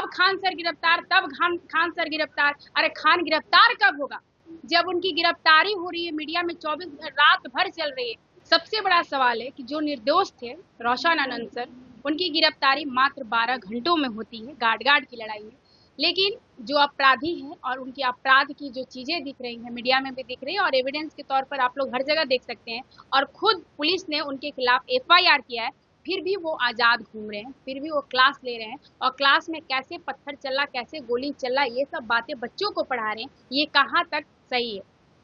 Khan sir गिरफ्तार, तब Khan sir गिरफ्तार। अरे खान गिरफ्तार कब होगा? जब उनकी गिरफ्तारी हो रही है, मीडिया में 24 रात भर चल रही है। सबसे बड़ा सवाल है कि जो निर्दोष थे रोशन आनंद सर, उनकी गिरफ्तारी मात्र 12 घंटों में होती है गार्ड की लड़ाई में। लेकिन जो अपराधी हैं और उनके अपराध की जो चीजें दिख रही हैं, मीडिया में भी दिख रही है और एविडेंस के तौर पर आप लोग हर जगह देख सकते हैं, और खुद पुलिस ने उनके खिलाफ FIR किया है, फिर भी वो आजाद घूम रहे हैं, फिर भी वो क्लास ले रहे हैं, और क्लास में कैसे पत्थर चला, कैसे गोली चला, ये सब बातें बच्चों को पढ़ा रहे हैं। ये कहाँ तक सही है?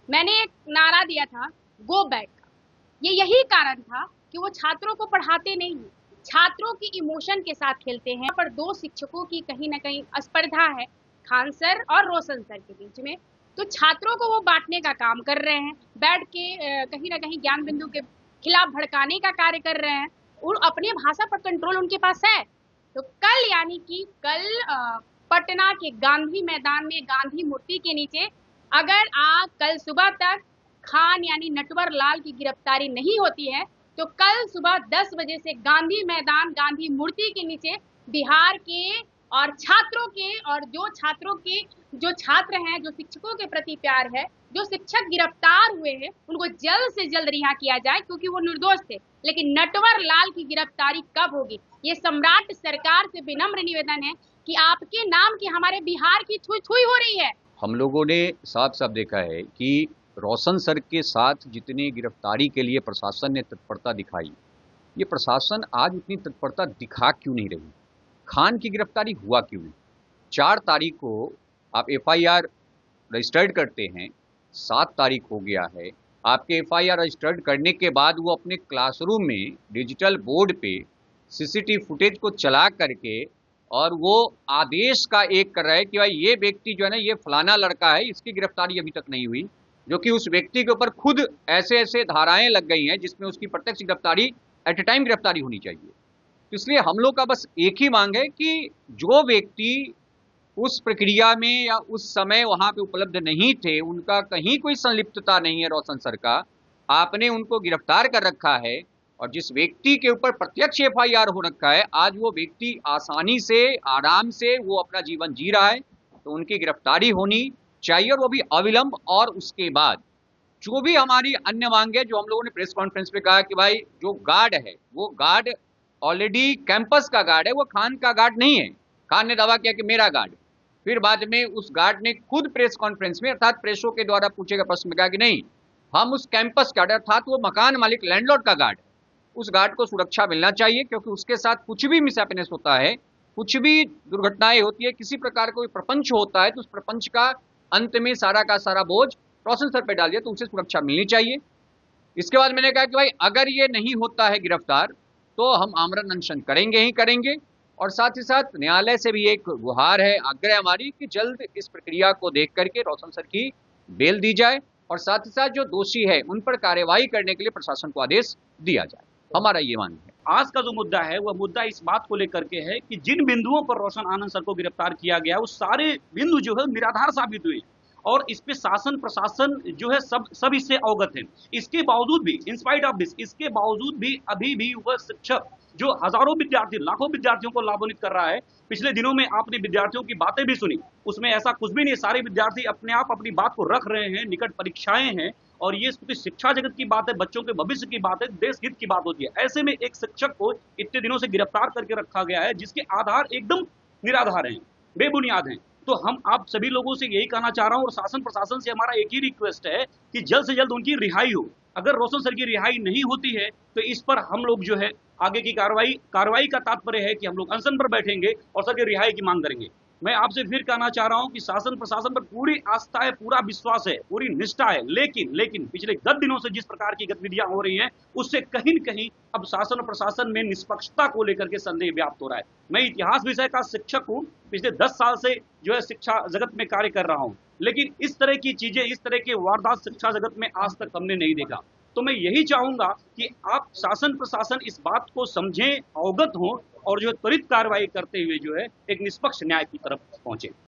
मैंने एक नारा दिया था, गो बैक का। ये यही कारण था कि वो छात्रों को पढ़ाते नहीं हैं, छात्रों की इमोशन के साथ खेलते हैं। पर दो शिक्षकों की कहीं ना कहीं स्पर्धा है, खान सर और रोशन सर के बीच में। तो छात्रों को वो बांटने का काम कर रहे हैं, बैठ के कहीं ना कहीं ज्ञान बिंदु के खिलाफ भड़काने का कार्य कर रहे हैं, और अपनी भाषा पर कंट्रोल उनके पास है। तो कल यानी कि कल पटना के गांधी मैदान में गांधी मूर्ति के नीचे अगर कल सुबह तक खान यानी नटवर लाल की गिरफ्तारी नहीं होती है, तो कल सुबह 10 बजे से गांधी मैदान गांधी मूर्ति के नीचे बिहार के और छात्रों के, और जो छात्र हैं, जो शिक्षकों के प्रति प्यार है, जो शिक्षक गिरफ्तार हुए हैं, उनको जल्द से जल्द रिहा किया जाए, क्योंकि वो निर्दोष थे। लेकिन नटवर लाल की गिरफ्तारी कब होगी? ये सम्राट सरकार से विनम्र निवेदन है कि आपके नाम की हमारे बिहार की छुई हो रही है। हम लोगों ने साफ साफ देखा है कि रोशन सर के साथ जितनी गिरफ्तारी के लिए प्रशासन ने तत्परता दिखाई, ये प्रशासन आज उतनी तत्परता दिखा क्यों नहीं रही? खान की गिरफ्तारी हुआ क्यों नहीं? 4 तारीख को आप FIR रजिस्टर्ड करते हैं, 7 तारीख हो गया है। आपके FIR रजिस्टर्ड करने के बाद वो अपने क्लासरूम में डिजिटल बोर्ड पे CCTV फुटेज को चला करके और वो आदेश का एक कर रहा है कि भाई ये व्यक्ति जो है ना, ये फलाना लड़का है, इसकी गिरफ्तारी अभी तक नहीं हुई, जो कि उस व्यक्ति के ऊपर खुद ऐसे ऐसे धाराएं लग गई हैं जिसमें उसकी प्रत्यक्ष गिरफ्तारी एट ए टाइम गिरफ्तारी होनी चाहिए। तो इसलिए हम लोग का बस एक ही मांग है कि जो व्यक्ति उस प्रक्रिया में या उस समय वहां पे उपलब्ध नहीं थे, उनका कहीं कोई संलिप्तता नहीं है रोशन सर का, आपने उनको गिरफ्तार कर रखा है, और जिस व्यक्ति के ऊपर प्रत्यक्ष FIR हो रखा है, आज वो व्यक्ति आसानी से आराम से वो अपना जीवन जी रहा है, तो उनकी गिरफ्तारी होनी चाहिए, और वो भी अविलंब। और उसके बाद जो भी हमारी अन्य मांग है, जो हम लोगों ने प्रेस कॉन्फ्रेंस पे कहा कि भाई जो गार्ड है, वो गार्ड ऑलरेडी कैंपस का गार्ड है, वो खान का गार्ड नहीं है। खान ने दावा किया कि मेरा गार्ड, फिर बाद में उस गार्ड ने खुद प्रेस कॉन्फ्रेंस में अर्थात प्रेसों के द्वारा पूछे गए प्रश्न में कहा कि नहीं, हम उस कैंपस का गार्ड अर्थात वो मकान मालिक लैंडलॉर्ड का गार्ड है, उस गार्ड को सुरक्षा मिलना चाहिए, क्योंकि उसके साथ कुछ भी मिसहैपनेस होता है, कुछ भी दुर्घटनाएं होती है, किसी प्रकार का कोई प्रपंच होता है, तो उस प्रपंच का अंत में सारा का सारा बोझ रोशन सर पे डाल दिया, तो उसे सुरक्षा मिलनी चाहिए। इसके बाद मैंने कहा कि भाई अगर ये नहीं होता है गिरफ्तार, तो हम आमरण अनशन करेंगे ही करेंगे, और साथ ही साथ न्यायालय से भी एक गुहार है, आग्रह हमारी कि जल्द इस प्रक्रिया को देख करके रोशन सर की बेल दी जाए, और साथ ही साथ जो दोषी है उन पर कार्रवाई करने के लिए प्रशासन को आदेश दिया जाए। हमारा ये मांग है। आज का जो मुद्दा है वह मुद्दा इस बात को लेकर के है कि जिन बिंदुओं पर रोशन आनंद सर को गिरफ्तार किया गया, वो सारे बिंदु जो है निराधार साबित हुए, और इस पे शासन प्रशासन जो है सब इससे अवगत है। इसके बावजूद भी, इंस्पाइट ऑफ दिस, इसके बावजूद भी अभी भी वह शिक्षक जो हजारों विद्यार्थी, लाखों विद्यार्थियों को लाभान्वित कर रहा है, पिछले दिनों में आपने विद्यार्थियों की बातें भी सुनी, उसमें ऐसा कुछ भी नहीं, सारे विद्यार्थी अपने आप अपनी बात को रख रहे हैं, निकट परीक्षाएं हैं, और ये शिक्षा जगत की बात है, बच्चों के भविष्य की बात है, देश हित की बात होती है। ऐसे में एक शिक्षक को इतने दिनों से गिरफ्तार करके रखा गया है, जिसके आधार एकदम निराधार हैं, बेबुनियाद हैं। तो हम आप सभी लोगों से यही कहना चाह रहा हूं, और शासन प्रशासन से हमारा एक ही रिक्वेस्ट है कि जल्द से जल्द उनकी रिहाई हो। अगर रोशन सर की रिहाई नहीं होती है, तो इस पर हम लोग जो है आगे की कार्रवाई का तात्पर्य है कि हम लोग अनशन पर बैठेंगे और सर की रिहाई की मांग करेंगे। मैं आपसे फिर कहना चाह रहा हूं कि शासन प्रशासन पर पूरी आस्था है, पूरा विश्वास है, पूरी निष्ठा है, लेकिन पिछले 10 दिनों से जिस प्रकार की गतिविधियां हो रही हैं, उससे कहीं न कहीं अब शासन और प्रशासन में निष्पक्षता को लेकर के संदेह व्याप्त हो रहा है। मैं इतिहास विषय का शिक्षक हूं, पिछले 10 साल से जो है शिक्षा जगत में कार्य कर रहा हूं, लेकिन इस तरह की चीजें, इस तरह के वारदात शिक्षा जगत में आज तक हमने नहीं देखा। तो मैं यही चाहूंगा कि आप शासन प्रशासन इस बात को समझें, अवगत हों, और जो है त्वरित कार्रवाई करते हुए जो है एक निष्पक्ष न्याय की तरफ पहुंचे।